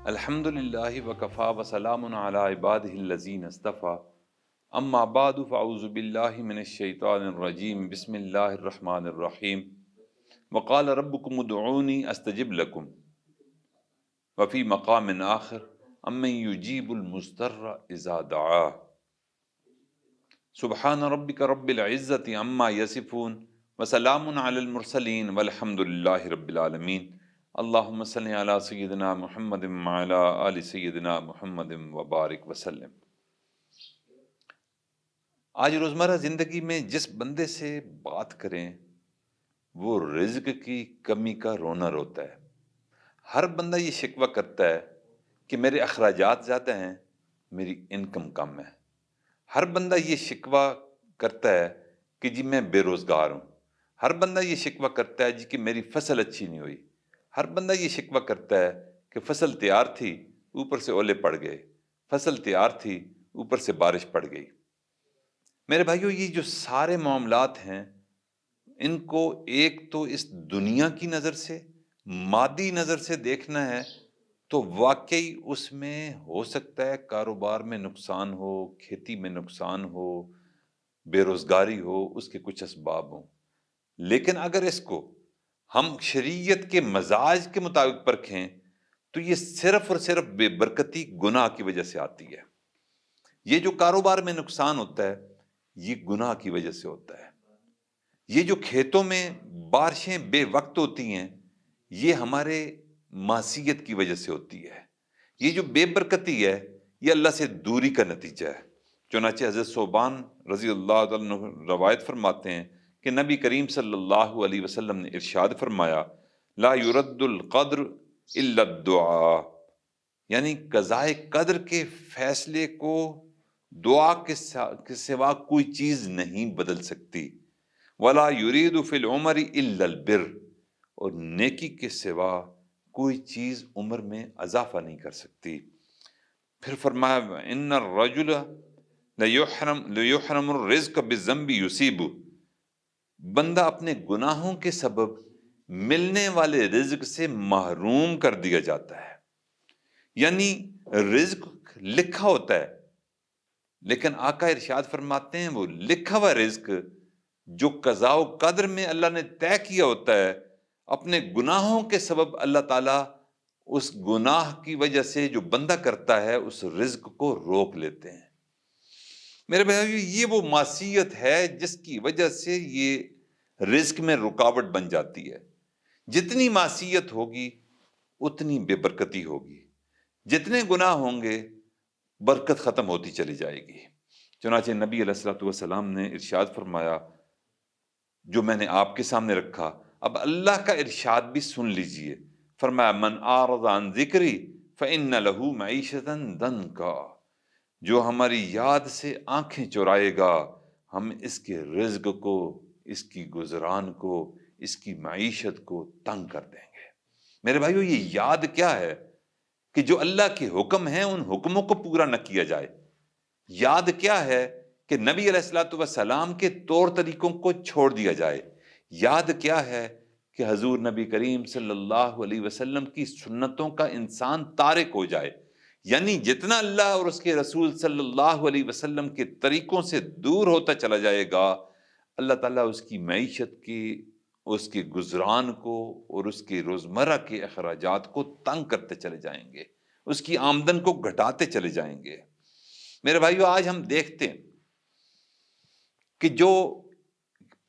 الحمد للہ وکفا وسلام علی عبادہ الذین اصطفیٰ اما بعد فاعوذ باللہ من الشیطان الرجیم بسم اللہ الرحمن الرحیم وقال ربکم ادعونی استجب لکم وفی مقام آخر امن یجیب المضطر اذا دعاہ سبحان ربک رب العزت عما یصفون وسلام علی المرسلین والحمد للہ رب العالمین اللہم صلی علی سیدنا محمد وعلی آل سیدنا محمد وبارک وسلم۔ آج روزمرہ زندگی میں جس بندے سے بات کریں وہ رزق کی کمی کا رونا روتا ہے۔ ہر بندہ یہ شکوہ کرتا ہے کہ میرے اخراجات زیادہ ہیں، میری انکم کم ہے۔ ہر بندہ یہ شکوہ کرتا ہے کہ جی میں بے روزگار ہوں۔ ہر بندہ یہ شکوہ کرتا ہے جی کہ میری فصل اچھی نہیں ہوئی۔ ہر بندہ یہ شکوہ کرتا ہے کہ فصل تیار تھی اوپر سے اولے پڑ گئے، فصل تیار تھی اوپر سے بارش پڑ گئی۔ میرے بھائیو، یہ جو سارے معاملات ہیں ان کو ایک تو اس دنیا کی نظر سے، مادی نظر سے دیکھنا ہے تو واقعی اس میں ہو سکتا ہے کاروبار میں نقصان ہو، کھیتی میں نقصان ہو، بے روزگاری ہو، اس کے کچھ اسباب ہوں۔ لیکن اگر اس کو ہم شریعت کے مزاج کے مطابق پرکھیں تو یہ صرف اور صرف بے برکتی گناہ کی وجہ سے آتی ہے۔ یہ جو کاروبار میں نقصان ہوتا ہے یہ گناہ کی وجہ سے ہوتا ہے۔ یہ جو کھیتوں میں بارشیں بے وقت ہوتی ہیں یہ ہمارے معصیت کی وجہ سے ہوتی ہے۔ یہ جو بے برکتی ہے یہ اللہ سے دوری کا نتیجہ ہے۔ چنانچہ حضرت ثوبان رضی اللہ تعالیٰ عنہ روایت فرماتے ہیں کہ نبی کریم صلی اللہ علیہ وسلم نے ارشاد فرمایا لا يرد القدر الا الدعاء، یعنی قضاء قدر کے فیصلے کو دعا کے سوا کوئی چیز نہیں بدل سکتی۔ ولا يريد في العمر الا البر، اور نیکی کے سوا کوئی چیز عمر میں اضافہ نہیں کر سکتی۔ پھر فرمایا ان الرجل لیحرم الرزق بالذنب یصیبہ، بندہ اپنے گناہوں کے سبب ملنے والے رزق سے محروم کر دیا جاتا ہے۔ یعنی رزق لکھا ہوتا ہے لیکن آقا ارشاد فرماتے ہیں وہ لکھا ہوا رزق جو قضاء و قدر میں اللہ نے طے کیا ہوتا ہے، اپنے گناہوں کے سبب اللہ تعالیٰ اس گناہ کی وجہ سے جو بندہ کرتا ہے اس رزق کو روک لیتے ہیں۔ میرے بھائیو، یہ وہ معصیت ہے جس کی وجہ سے یہ رزق میں رکاوٹ بن جاتی ہے۔ جتنی معصیت ہوگی اتنی بے برکتی ہوگی، جتنے گناہ ہوں گے برکت ختم ہوتی چلی جائے گی۔ چنانچہ نبی علیہ الصلوۃ والسلام نے ارشاد فرمایا جو میں نے آپ کے سامنے رکھا، اب اللہ کا ارشاد بھی سن لیجئے۔ فرمایا من اعرض عن ذکری فإن له معیشۃ ضنکا، جو ہماری یاد سے آنکھیں چرائے گا ہم اس کے رزق کو، اس کی گزران کو، اس کی معیشت کو تنگ کر دیں گے۔ میرے بھائیو، یہ یاد کیا ہے کہ جو اللہ کے حکم ہیں ان حکموں کو پورا نہ کیا جائے۔ یاد کیا ہے کہ نبی علیہ الصلوۃ والسلام کے طور طریقوں کو چھوڑ دیا جائے۔ یاد کیا ہے کہ حضور نبی کریم صلی اللہ علیہ وسلم کی سنتوں کا انسان تارک ہو جائے۔ یعنی جتنا اللہ اور اس کے رسول صلی اللہ علیہ وسلم کے طریقوں سے دور ہوتا چلا جائے گا اللہ تعالیٰ اس کی معیشت کی، اس کے گزران کو اور اس کے روزمرہ کے اخراجات کو تنگ کرتے چلے جائیں گے، اس کی آمدن کو گھٹاتے چلے جائیں گے۔ میرے بھائیو، آج ہم دیکھتے ہیں کہ جو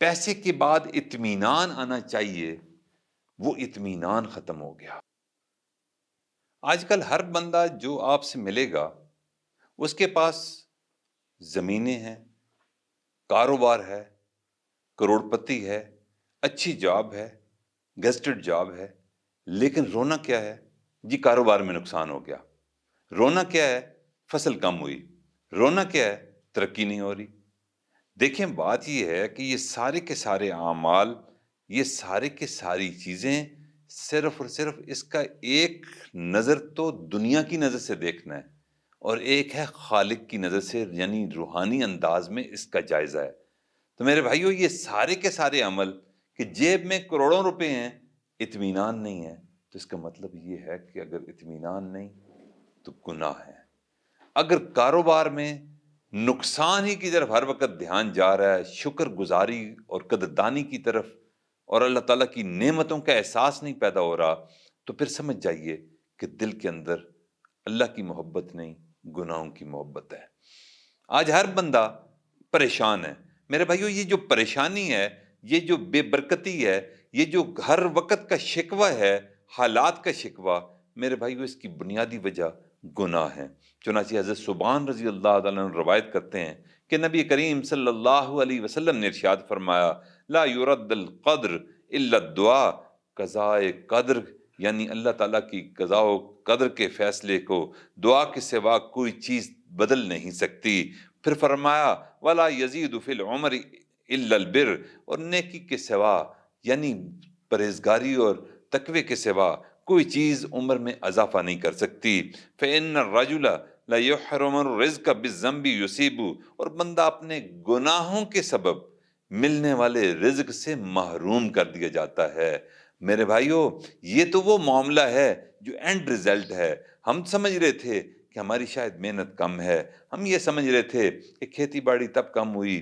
پیسے کے بعد اطمینان آنا چاہیے وہ اطمینان ختم ہو گیا۔ آج کل ہر بندہ جو آپ سے ملے گا اس کے پاس زمینیں ہیں، کاروبار ہے، کروڑ پتی ہے، اچھی جاب ہے، گیسٹڈ جاب ہے، لیکن رونا کیا ہے؟ جی کاروبار میں نقصان ہو گیا۔ رونا کیا ہے؟ فصل کم ہوئی۔ رونا کیا ہے؟ ترقی نہیں ہو رہی۔ دیکھیں، بات یہ ہے کہ یہ سارے کے سارے اعمال، یہ سارے کے ساری چیزیں صرف اور صرف اس کا ایک نظر تو دنیا کی نظر سے دیکھنا ہے اور ایک ہے خالق کی نظر سے، یعنی روحانی انداز میں اس کا جائزہ ہے۔ تو میرے بھائیو، یہ سارے کے سارے عمل کہ جیب میں کروڑوں روپے ہیں، اطمینان نہیں ہے، تو اس کا مطلب یہ ہے کہ اگر اطمینان نہیں تو گناہ ہے۔ اگر کاروبار میں نقصان ہی کی طرف ہر وقت دھیان جا رہا ہے، شکر گزاری اور قدردانی کی طرف اور اللہ تعالیٰ کی نعمتوں کا احساس نہیں پیدا ہو رہا، تو پھر سمجھ جائیے کہ دل کے اندر اللہ کی محبت نہیں، گناہوں کی محبت ہے۔ آج ہر بندہ پریشان ہے میرے بھائیو، یہ جو پریشانی ہے، یہ جو بے برکتی ہے، یہ جو ہر وقت کا شکوہ ہے، حالات کا شکوہ، میرے بھائیو اس کی بنیادی وجہ گناہ ہے۔ چنانچہ حضرت ثوبان رضی اللہ تعالیٰ عنہ روایت کرتے ہیں کہ نبی کریم صلی اللہ علیہ وسلم نے ارشاد فرمایا، لا یرد القدر الا الدعاء، قضاء قدر یعنی اللہ تعالیٰ کی قضاء و قدر کے فیصلے کو دعا کے سوا کوئی چیز بدل نہیں سکتی۔ پھر فرمایا ولا یزید فی العمر الا البر، اور نیکی کے سوا یعنی پرہیزگاری اور تقوی کے سوا کوئی چیز عمر میں اضافہ نہیں کر سکتی۔ فإن الرجل لا يحرم الرزق بالذنب يصيب، اور بندہ اپنے گناہوں کے سبب ملنے والے رزق سے محروم کر دیا جاتا ہے۔ میرے بھائیو، یہ تو وہ معاملہ ہے جو اینڈ رزلٹ ہے۔ ہم سمجھ رہے تھے کہ ہماری شاید محنت کم ہے، ہم یہ سمجھ رہے تھے کہ کھیتی باڑی تب کم ہوئی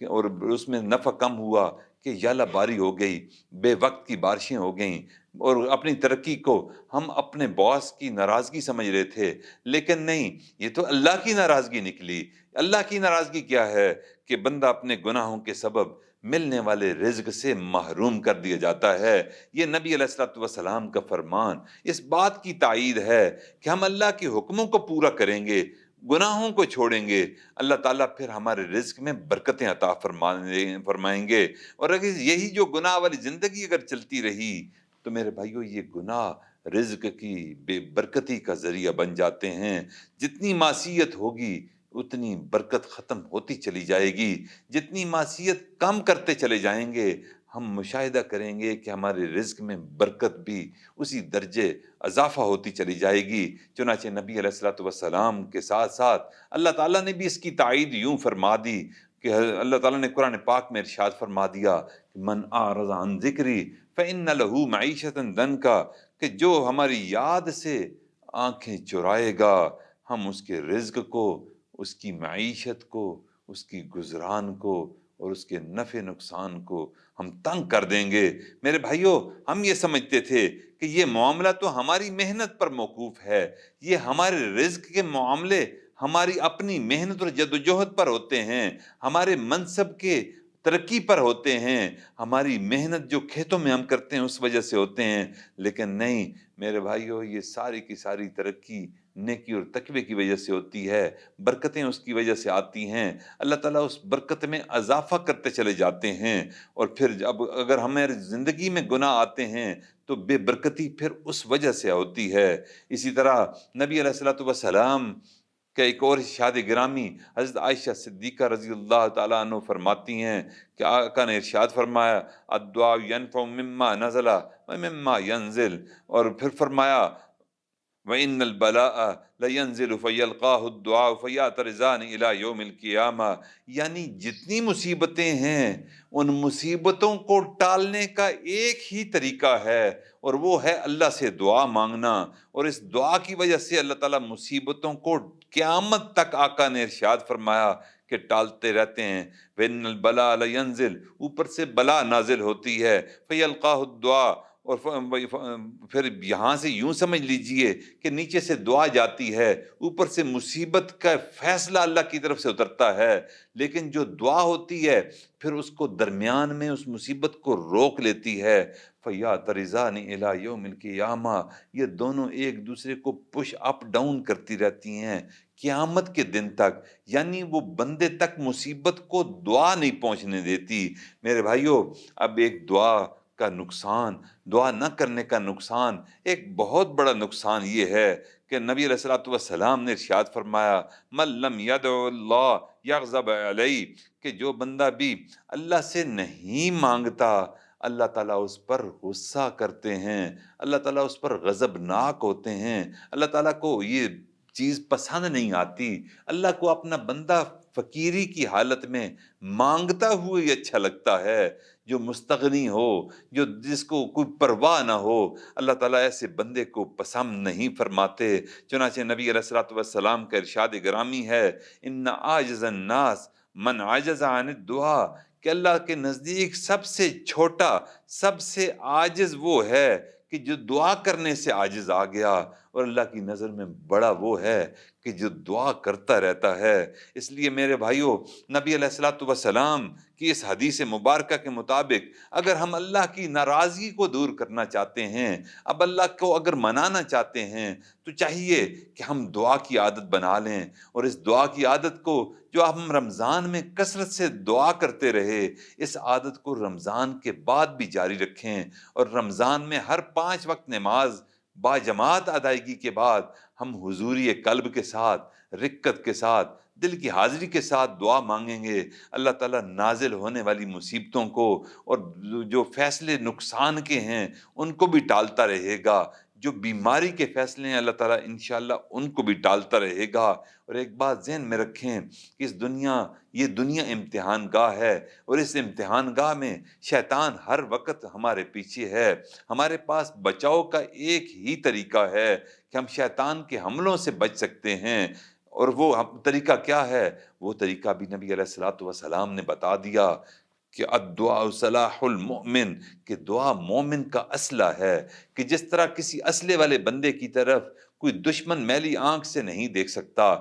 اور اس میں نفع کم ہوا کہ یالہ باری ہو گئی، بے وقت کی بارشیں ہو گئیں، اور اپنی ترقی کو ہم اپنے باس کی ناراضگی سمجھ رہے تھے، لیکن نہیں، یہ تو اللہ کی ناراضگی نکلی۔ اللہ کی ناراضگی کیا ہے کہ بندہ اپنے گناہوں کے سبب ملنے والے رزق سے محروم کر دیا جاتا ہے۔ یہ نبی علیہ الصلوۃ والسلام کا فرمان اس بات کی تائید ہے کہ ہم اللہ کے حکموں کو پورا کریں گے، گناہوں کو چھوڑیں گے، اللہ تعالیٰ پھر ہمارے رزق میں برکتیں عطا فرمائیں گے۔ اور اگر یہی جو گناہ والی زندگی اگر چلتی رہی تو میرے بھائیو یہ گناہ رزق کی بے برکتی کا ذریعہ بن جاتے ہیں۔ جتنی معصیت ہوگی اتنی برکت ختم ہوتی چلی جائے گی، جتنی معصیت کم کرتے چلے جائیں گے ہم مشاہدہ کریں گے کہ ہمارے رزق میں برکت بھی اسی درجے اضافہ ہوتی چلی جائے گی۔ چنانچہ نبی علیہ الصلوۃ والسلام کے ساتھ ساتھ اللہ تعالیٰ نے بھی اس کی تائید یوں فرما دی کہ اللہ تعالیٰ نے قرآن پاک میں ارشاد فرما دیا کہ من اعرض عن ذکری فإن له معیشۃ ضنکا، کہ جو ہماری یاد سے آنکھیں چرائے گا ہم اس کے رزق کو، اس کی معیشت کو، اس کی گزران کو اور اس کے نفع نقصان کو ہم تنگ کر دیں گے۔ میرے بھائیو، ہم یہ سمجھتے تھے کہ یہ معاملہ تو ہماری محنت پر موقوف ہے، یہ ہمارے رزق کے معاملے ہماری اپنی محنت اور جدوجہد پر ہوتے ہیں، ہمارے منصب کے ترقی پر ہوتے ہیں، ہماری محنت جو کھیتوں میں ہم کرتے ہیں اس وجہ سے ہوتے ہیں۔ لیکن نہیں میرے بھائیو، یہ ساری کی ساری ترقی نیکی اور تقوی کی وجہ سے ہوتی ہے، برکتیں اس کی وجہ سے آتی ہیں، اللہ تعالیٰ اس برکت میں اضافہ کرتے چلے جاتے ہیں۔ اور پھر اب اگر ہماری زندگی میں گناہ آتے ہیں تو بے برکتی پھر اس وجہ سے ہوتی ہے۔ اسی طرح نبی علیہ الصلوۃ والسلام کہ ایک اور ارشاد گرامی حضرت عائشہ صدیقہ رضی اللہ تعالیٰ عنہ فرماتی ہیں کہ آقا نے ارشاد فرمایا الدعاء ينفع مما نزل ومما ينزل، اور پھر فرمایا وَإِنَّ الْبَلَاءَ لَيَنزِلُ فَيَلْقَاهُ الدُّعَاءُ فَيَعْتَرِضَانِ إِلَىٰ يَوْمِ الْقِيَامَةِ، یعنی جتنی مصیبتیں ہیں ان مصیبتوں کو ٹالنے کا ایک ہی طریقہ ہے، اور وہ ہے اللہ سے دعا مانگنا، اور اس دعا کی وجہ سے اللہ تعالیٰ مصیبتوں کو قیامت تک آقا نے ارشاد فرمایا کہ ٹالتے رہتے ہیں۔ وَإِنَّ الْبَلَاءَ لَيَنزِلُ، اوپر سے بلا نازل ہوتی ہے، فَيَلْقَاهُ الدُّعَاءُ، اور پھر یہاں سے یوں سمجھ لیجئے کہ نیچے سے دعا جاتی ہے، اوپر سے مصیبت کا فیصلہ اللہ کی طرف سے اترتا ہے، لیکن جو دعا ہوتی ہے پھر اس کو درمیان میں اس مصیبت کو روک لیتی ہے۔ فَيَعْتَرِضَانِ إِلَىٰ يَوْمِ الْقِيَامَةِ، یہ دونوں ایک دوسرے کو پش اپ ڈاؤن کرتی رہتی ہیں قیامت کے دن تک، یعنی وہ بندے تک مصیبت کو دعا نہیں پہنچنے دیتی۔ میرے بھائیو، اب ایک دعا کا نقصان، دعا نہ کرنے کا نقصان، ایک بہت بڑا نقصان یہ ہے کہ نبی علیہ الصلوۃ والسلام نے ارشاد فرمایا من لم يدع اللہ یغضب علیہ، کہ جو بندہ بھی اللہ سے نہیں مانگتا اللہ تعالیٰ اس پر غصہ کرتے ہیں، اللہ تعالیٰ اس پر غضبناک ہوتے ہیں، اللہ تعالیٰ کو یہ چیز پسند نہیں آتی، اللہ کو اپنا بندہ فقیری کی حالت میں مانگتا ہوئے ہی اچھا لگتا ہے، جو مستغنی ہو، جو جس کو کوئی پرواہ نہ ہو، اللہ تعالیٰ ایسے بندے کو پسند نہیں فرماتے۔ چنانچہ نبی علیہ الصلوۃ والسلام کا ارشاد گرامی ہے، ان عاجز الناس من عجز عن الدعاء، کہ اللہ کے نزدیک سب سے چھوٹا، سب سے عاجز وہ ہے کہ جو دعا کرنے سے عاجز آ گیا، اور اللہ کی نظر میں بڑا وہ ہے کہ جو دعا کرتا رہتا ہے۔ اس لیے میرے بھائیوں، نبی علیہ الصلوۃ والسلام کی اس حدیث مبارکہ کے مطابق اگر ہم اللہ کی ناراضگی کو دور کرنا چاہتے ہیں، اب اللہ کو اگر منانا چاہتے ہیں، تو چاہیے کہ ہم دعا کی عادت بنا لیں، اور اس دعا کی عادت کو جو ہم رمضان میں کثرت سے دعا کرتے رہے، اس عادت کو رمضان کے بعد بھی جاری رکھیں، اور رمضان میں ہر 5 وقت نماز با جماعت ادائیگی کے بعد ہم حضوری قلب کے ساتھ، رقت کے ساتھ، دل کی حاضری کے ساتھ دعا مانگیں گے، اللہ تعالیٰ نازل ہونے والی مصیبتوں کو اور جو فیصلے نقصان کے ہیں ان کو بھی ٹالتا رہے گا، جو بیماری کے فیصلے ہیں اللہ تعالیٰ انشاءاللہ ان کو بھی ٹالتا رہے گا۔ اور ایک بات ذہن میں رکھیں کہ یہ دنیا امتحان گاہ ہے، اور اس امتحان گاہ میں شیطان ہر وقت ہمارے پیچھے ہے۔ ہمارے پاس بچاؤ کا ایک ہی طریقہ ہے کہ ہم شیطان کے حملوں سے بچ سکتے ہیں، اور وہ طریقہ کیا ہے؟ وہ طریقہ بھی نبی علیہ الصلوۃ والسلام نے بتا دیا کہ الدعاء سلاح المؤمن، کہ دعا مومن کا اسلحہ ہے، کہ جس طرح کسی اسلحے والے بندے کی طرف کوئی دشمن میلی آنکھ سے نہیں دیکھ سکتا،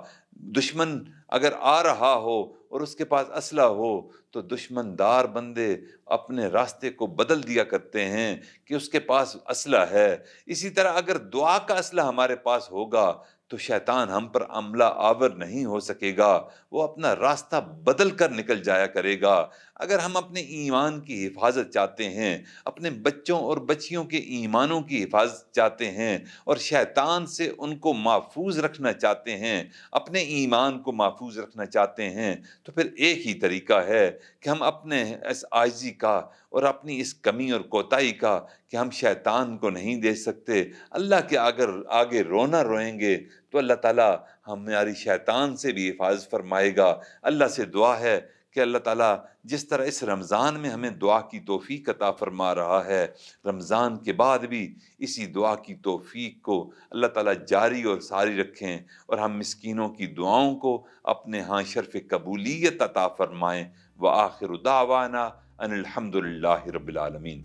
دشمن اگر آ رہا ہو اور اس کے پاس اسلحہ ہو تو دشمن دار بندے اپنے راستے کو بدل دیا کرتے ہیں کہ اس کے پاس اسلحہ ہے۔ اسی طرح اگر دعا کا اسلحہ ہمارے پاس ہوگا تو شیطان ہم پر عملہ آور نہیں ہو سکے گا، وہ اپنا راستہ بدل کر نکل جایا کرے گا۔ اگر ہم اپنے ایمان کی حفاظت چاہتے ہیں، اپنے بچوں اور بچیوں کے ایمانوں کی حفاظت چاہتے ہیں، اور شیطان سے ان کو محفوظ رکھنا چاہتے ہیں، اپنے ایمان کو محفوظ رکھنا چاہتے ہیں، تو پھر ایک ہی طریقہ ہے کہ ہم اپنے اس عاجزی کا اور اپنی اس کمی اور کوتاہی کا کہ ہم شیطان کو نہیں دے سکتے، اللہ کے اگر آگے رونا روئیں گے تو اللہ تعالیٰ ہماری شیطان سے بھی حفاظت فرمائے گا۔ اللہ سے دعا ہے کہ اللہ تعالیٰ جس طرح اس رمضان میں ہمیں دعا کی توفیق عطا فرما رہا ہے، رمضان کے بعد بھی اسی دعا کی توفیق کو اللہ تعالیٰ جاری اور ساری رکھیں، اور ہم مسکینوں کی دعاؤں کو اپنے ہاں شرف قبولیت عطا فرمائیں۔ وآخر دعوانا ان الحمد للہ رب العالمین۔